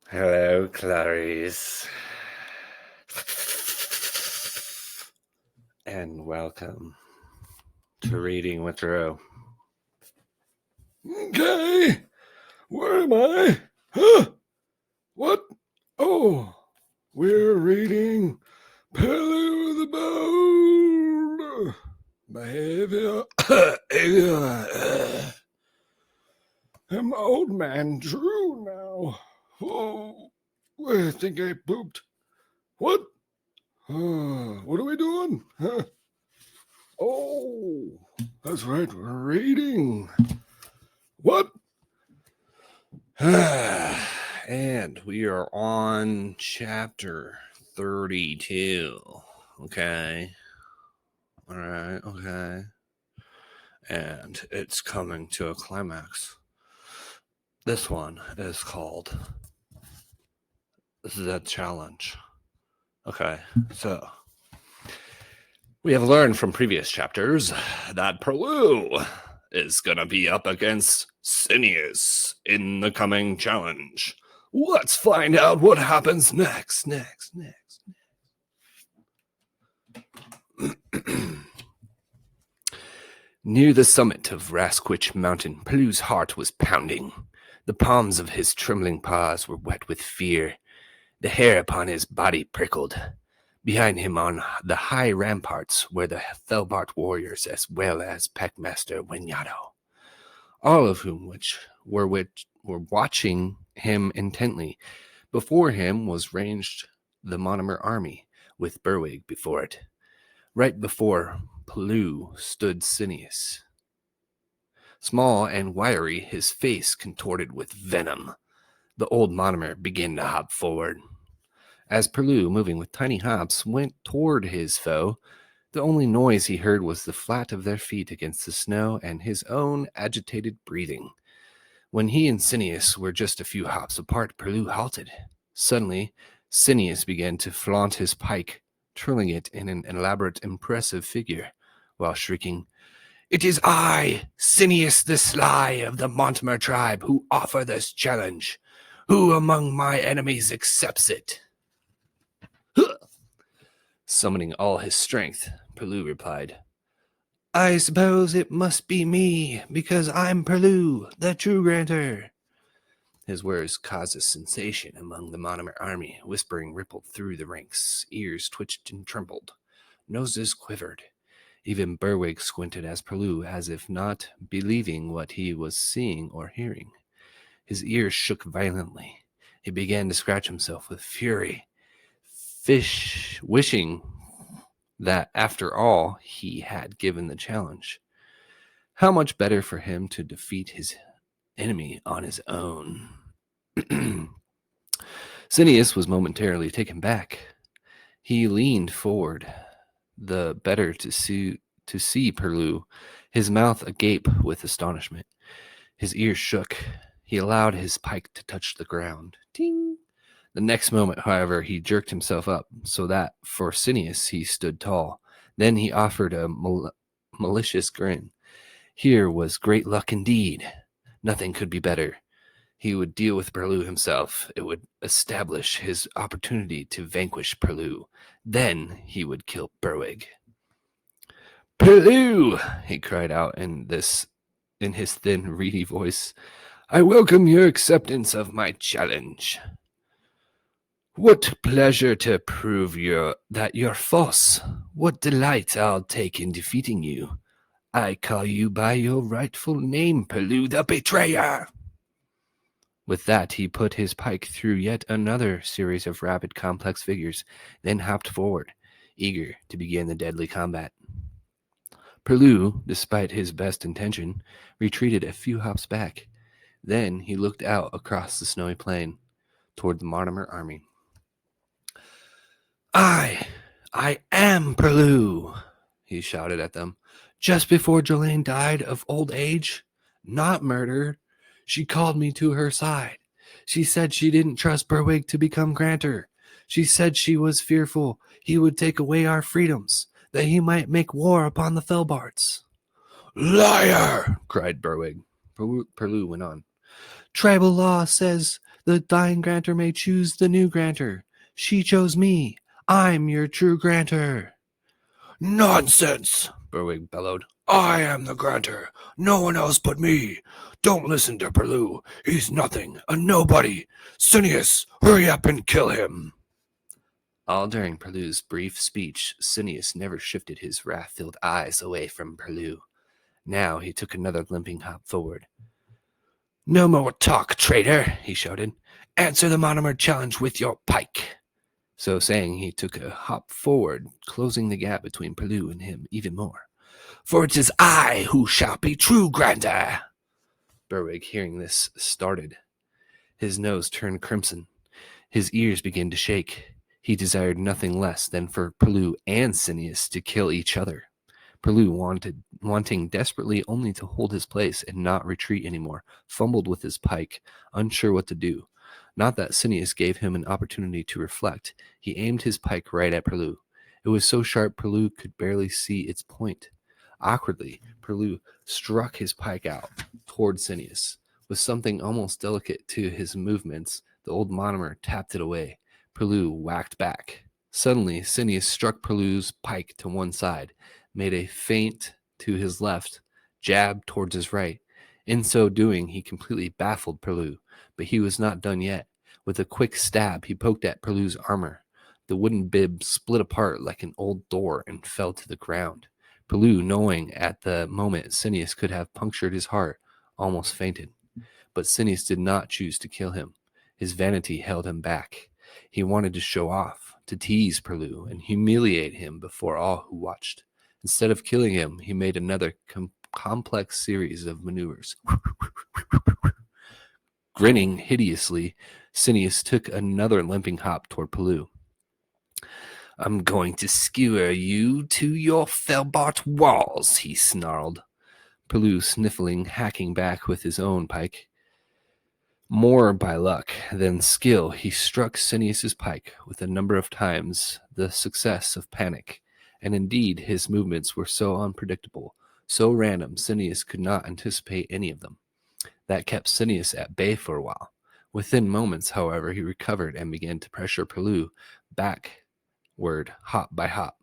Hello, Clarice. And welcome to Reading with Drew. Okay, where am I? Huh? What? Oh, we're reading Perloo the Bold. Behavior. I'm old man Drew now. Oh, I think I pooped. What? What are we doing? Huh? Oh, that's right, we're reading. What? And we are on chapter 32. Okay. All right. Okay. And it's coming to a climax. This one is called The Challenge. Okay. So we have learned from previous chapters that Perloo is going to be up against Cineas in the coming challenge. Let's find out what happens next. Near the summit of Rasquitch Mountain, Perloo's heart was pounding. The palms of his trembling paws were wet with fear. The hair upon his body prickled. Behind him on the high ramparts were the Felbart warriors as well as Packmaster Wenyato, all of whom were watching him intently. Before him was ranged the Monomer army, with Berwig before it. Right before Perloo stood Cineas. Small and wiry, his face contorted with venom. The old Monomer began to hop forward. As Perloo, moving with tiny hops, went toward his foe, the only noise he heard was the flat of their feet against the snow and his own agitated breathing. When he and Cineas were just a few hops apart, Perloo halted. Suddenly, Cineas began to flaunt his pike, twirling it in an elaborate, impressive figure, while shrieking, "It is I, Cineas the Sly of the Montmer tribe, who offer this challenge. Who among my enemies accepts it?" Summoning all his strength, Perloo replied, "I suppose it must be me, because I'm Perloo, the true granter." His words caused a sensation among the Monomer army. Whispering rippled through the ranks. Ears twitched and trembled. Noses quivered. Even Berwig squinted as Perloo, as if not believing what he was seeing or hearing. His ears shook violently. He began to scratch himself with fury, wishing that, after all, he had given the challenge. How much better for him to defeat his enemy on his own. Cineas was momentarily taken back. He leaned forward, the better to see Perloo, his mouth agape with astonishment. His ears shook. He allowed his pike to touch the ground. Ting! The next moment, however, he jerked himself up, so that, for Cineas, he stood tall. Then he offered a malicious grin. Here was great luck indeed. Nothing could be better. He would deal with Perloo himself. It would establish his opportunity to vanquish Perloo. Then he would kill Berwig. "Perloo!" he cried out in his thin, reedy voice. "I welcome your acceptance of my challenge. What pleasure to prove that you're false. What delight I'll take in defeating you. I call you by your rightful name, Perloo the Betrayer." With that, he put his pike through yet another series of rapid, complex figures, then hopped forward, eager to begin the deadly combat. Perloo, despite his best intention, retreated a few hops back. Then he looked out across the snowy plain toward the Monomer army. I am Perloo," he shouted at them. "Just before Jolene died of old age, not murdered, she called me to her side. She said she didn't trust Berwig to become granter. She said she was fearful he would take away our freedoms, that he might make war upon the Felbarts." "Liar!" cried Berwig. Perloo went on. "Tribal law says The dying grantor may choose the new grantor. She chose me. I'm your true grantor. Nonsense! Berwick bellowed. I am the grantor. No one else but me. Don't listen to Perloo. He's nothing, a nobody. Cineas, hurry up and kill him. All during Perloo's brief speech, Cineas never shifted his wrath-filled eyes away from Perloo. Now he took another limping hop forward. No more talk, traitor, he shouted. Answer the monomer challenge with your pike. So saying, he took a hop forward, closing the gap between Perloo and him even more. For it is I who shall be true grantor. Berwick, hearing this, started. His nose turned crimson. His ears began to shake. He desired nothing less than for Perloo and Cineas to kill each other. Perloo, wanting desperately only to hold his place and not retreat anymore, fumbled with his pike, unsure what to do. Not that Cineas gave him an opportunity to reflect. He aimed his pike right at Perloo. It was so sharp Perloo could barely see its point. Awkwardly, Perloo struck his pike out toward Cineas. With something almost delicate to his movements, the old monomer tapped it away. Perloo whacked back. Suddenly, Cineas struck Perloo's pike to one side, made a feint to his left, jabbed towards his right. In so doing, he completely baffled Perloo, but he was not done yet. With a quick stab, he poked at Perloo's armor. The wooden bib split apart like an old door and fell to the ground. Perloo, knowing at the moment Cineas could have punctured his heart, almost fainted. But Cineas did not choose to kill him. His vanity held him back. He wanted to show off, to tease Perloo, and humiliate him before all who watched. Instead of killing him, he made another complex series of maneuvers. Grinning hideously, Cineas took another limping hop toward Perloo. I'm going to skewer you to your fellbart walls, he snarled. Perloo sniffling, hacking back with his own pike. More by luck than skill, he struck Cineas's pike with a number of times the success of panic, and indeed his movements were so unpredictable, so random, Cineas could not anticipate any of them. That kept Cineas at bay for a while. Within moments, however, he recovered and began to pressure Perloo backward, hop by hop.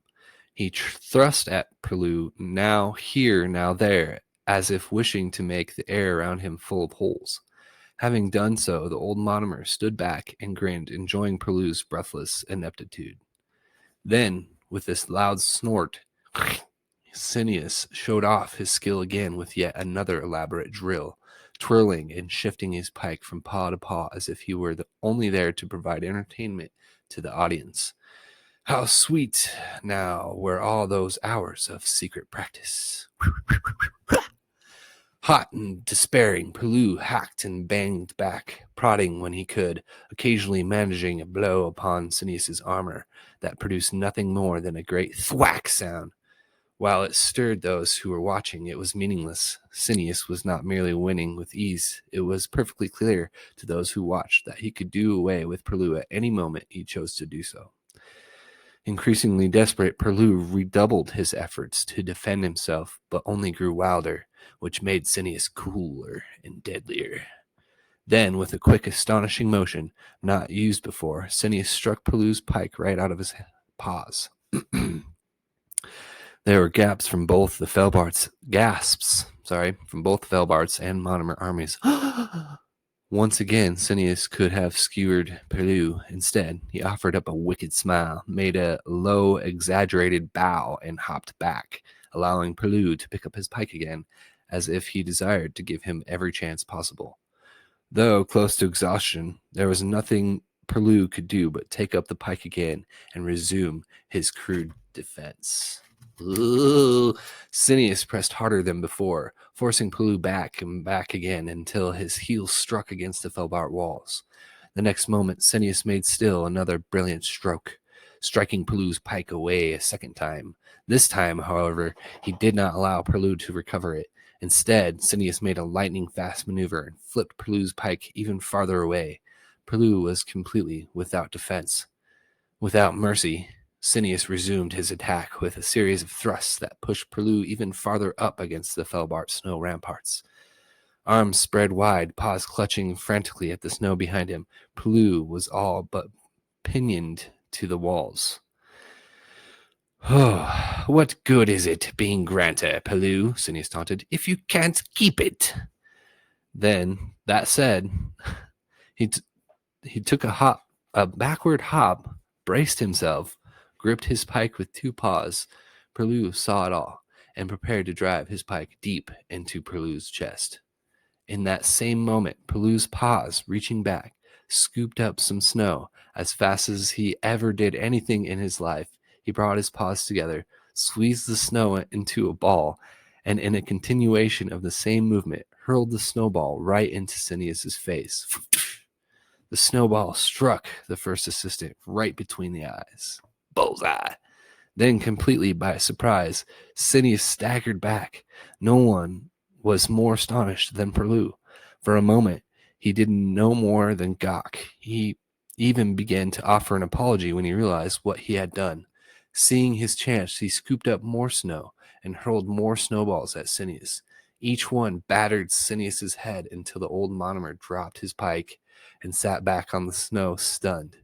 He thrust at Perloo, now here, now there, as if wishing to make the air around him full of holes. Having done so, the old monomer stood back and grinned, enjoying Perloo's breathless ineptitude. Then, with this loud snort, Cineas showed off his skill again with yet another elaborate drill, twirling and shifting his pike from paw to paw as if he were only there to provide entertainment to the audience. How sweet now were all those hours of secret practice. Hot and despairing, Perloo hacked and banged back, prodding when he could, occasionally managing a blow upon Cineas's armor that produced nothing more than a great thwack sound. While it stirred those who were watching, it was meaningless. Cineas was not merely winning with ease. It was perfectly clear to those who watched that he could do away with Perloo at any moment he chose to do so. Increasingly desperate, Perloo redoubled his efforts to defend himself, but only grew wilder, which made Cineas cooler and deadlier. Then, with a quick, astonishing motion, not used before, Cineas struck Perloo's pike right out of his paws. There were gasps from both the Felbarts and monomer armies. Once again, Cineas could have skewered Perloo. Instead, he offered up a wicked smile, made a low, exaggerated bow, and hopped back, allowing Perloo to pick up his pike again, as if he desired to give him every chance possible. Though close to exhaustion, there was nothing Perloo could do but take up the pike again and resume his crude defense. Ooh. Cineas pressed harder than before, forcing Perloo back and back again until his heels struck against the Felbart walls. The next moment, Cineas made still another brilliant stroke, striking Perloo's pike away a second time. This time, however, he did not allow Perloo to recover it. Instead, Cineas made a lightning-fast maneuver and flipped Perloo's pike even farther away. Perloo was completely without defense. Without mercy, Cineas resumed his attack with a series of thrusts that pushed Perloo even farther up against the Felbart snow ramparts. Arms spread wide, paws clutching frantically at the snow behind him, Perloo was all but pinioned to the walls. Oh, what good is it being Granta, Perloo, Phineas taunted, if you can't keep it? Then, that said, he, t- he took a backward hop, braced himself, gripped his pike with two paws. Perloo saw it all, and prepared to drive his pike deep into Perloo's chest. In that same moment, Perloo's paws, reaching back, scooped up some snow as fast as he ever did anything in his life. He brought his paws together, squeezed the snow into a ball, and in a continuation of the same movement, hurled the snowball right into Phineas's face. The snowball struck the first assistant right between the eyes. Bullseye! Then, completely by surprise, Phineas staggered back. No one was more astonished than Perloo. For a moment, he did no more than gawk. He even began to offer an apology when he realized what he had done. Seeing his chance, he scooped up more snow and hurled more snowballs at Phineas. Each one battered Phineas's head until the old monomer dropped his pike and sat back on the snow, stunned.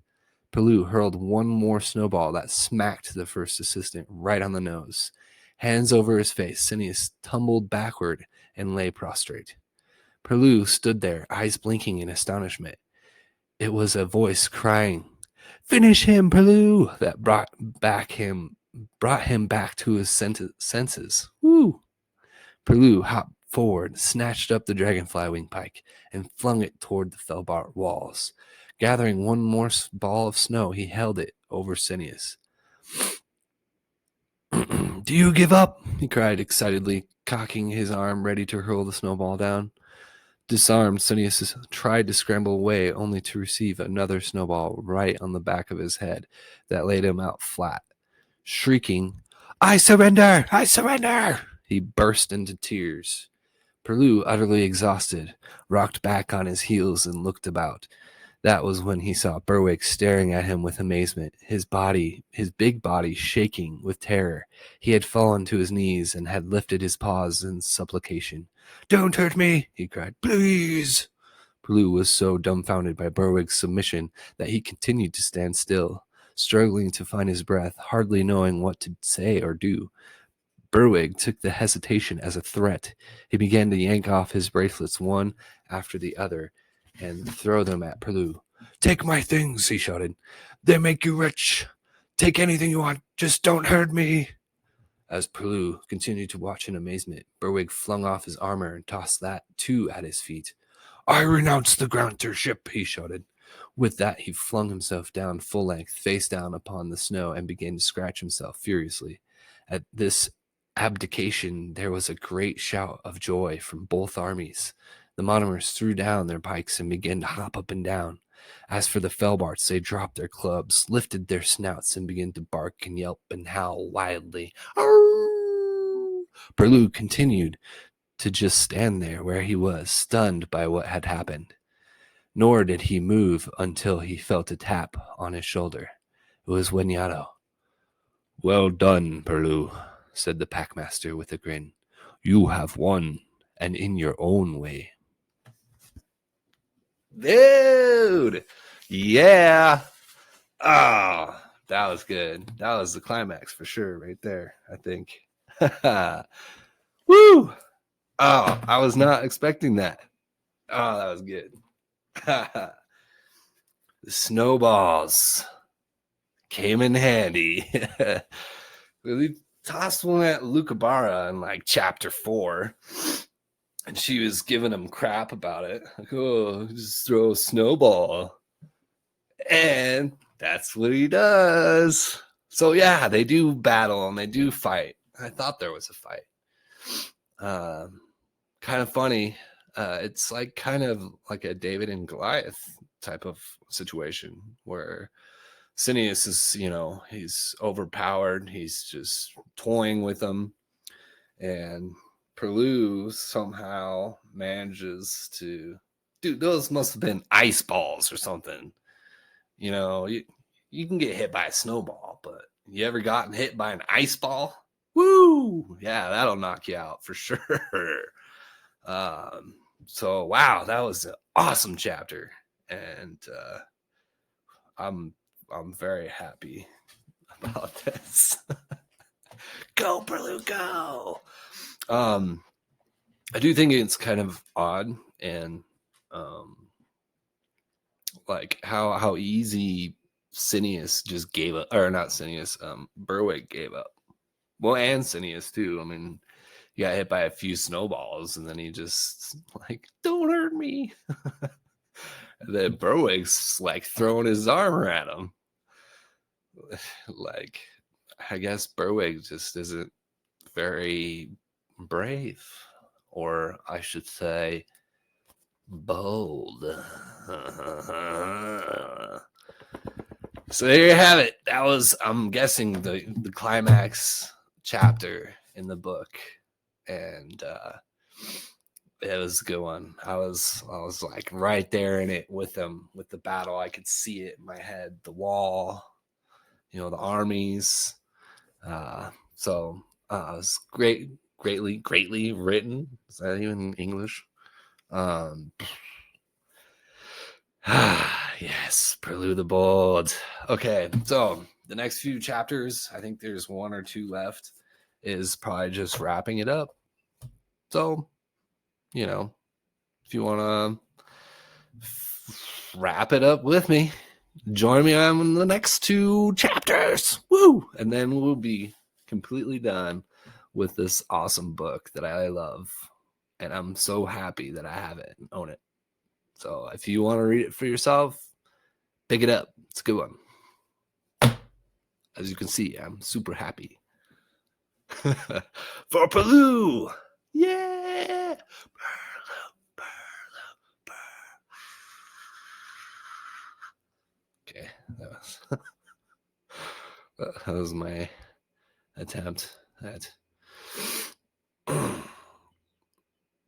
Perloo hurled one more snowball that smacked the first assistant right on the nose. Hands over his face, Phineas tumbled backward and lay prostrate. Perloo stood there, eyes blinking in astonishment. It was a voice crying, "Finish him, Perloo!" that brought him back to his senses. Woo! Perloo hopped forward, snatched up the dragonfly wing pike, and flung it toward the Felbart walls. Gathering one more ball of snow, he held it over Phineas. "Do you give up?" he cried excitedly, cocking his arm ready to hurl the snowball down. Disarmed, Phineas tried to scramble away, only to receive another snowball right on the back of his head that laid him out flat. Shrieking, "I surrender! I surrender!" he burst into tears. Perloo, utterly exhausted, rocked back on his heels and looked about. That was when he saw Berwick staring at him with amazement, his big body shaking with terror. He had fallen to his knees and had lifted his paws in supplication. "Don't hurt me!" he cried. "Please!" Perloo was so dumbfounded by Berwick's submission that he continued to stand still, struggling to find his breath, hardly knowing what to say or do. Berwick took the hesitation as a threat. He began to yank off his bracelets one after the other and throw them at Perloo. "Take my things," he shouted. "They make you rich. Take anything you want. Just don't hurt me." As Perloo continued to watch in amazement, Berwick flung off his armor and tossed that, too, at his feet. "I renounce the grantorship," he shouted. With that, he flung himself down full length, face down upon the snow, and began to scratch himself furiously. At this abdication, there was a great shout of joy from both armies. The monomers threw down their pikes and began to hop up and down. As for the Felbarts, they dropped their clubs, lifted their snouts, and began to bark and yelp and howl wildly. Arrgh! Perloo continued to just stand there where he was, stunned by what had happened. Nor did he move until he felt a tap on his shoulder. It was Wenyato. "Well done, Perloo," said the packmaster with a grin. "You have won, and in your own way." Dude! Yeah! Oh, that was good. That was the climax for sure right there, I think. Woo! Oh, I was not expecting that. Oh, that was good. The snowballs came in handy. We tossed one at Lucabara in like chapter 4, and she was giving him crap about it. Like, "Oh, just throw a snowball." And that's what he does. So yeah, they do battle and they do fight. I thought there was a fight. Kind of funny. It's like kind of like a David and Goliath type of situation where Phineas is, he's overpowered. He's just toying with them. And Perloo somehow manages to... Dude, those must have been ice balls or something. You can get hit by a snowball, but you ever gotten hit by an ice ball? Woo! Yeah, that'll knock you out for sure. So wow, that was an awesome chapter, and I'm very happy about this. Go, Perloo, go! I do think it's kind of odd and like how easy Cineas just gave up, or not Cineas, Berwick gave up. Well, and Cineas too. I mean, he got hit by a few snowballs, and then he just like, don't hurt me. And then Berwick's like throwing his armor at him. Like, I guess Berwick just isn't very brave, or I should say, bold. So there you have it. That was, I'm guessing, the climax chapter in the book, and it was a good one. I was like right there in it with them, with the battle. I could see it in my head, the wall, the armies. So it was greatly written. Is that even English? Yes, Perloo the Bold. Okay, so the next few chapters, I think there's one or two left, is probably just wrapping it up. So, if you want to wrap it up with me, join me on the next two chapters. Woo! And then we'll be completely done with this awesome book that I love. And I'm so happy that I have it and own it. So if you want to read it for yourself, pick it up. It's a good one. As you can see, I'm super happy. For Perloo! Yeah! Okay, that was my attempt at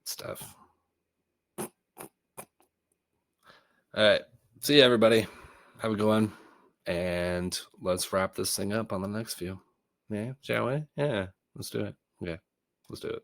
stuff. All right. See you, everybody. Have a good one. And let's wrap this thing up on the next few. Yeah, shall we? Yeah, let's do it. Okay, let's do it.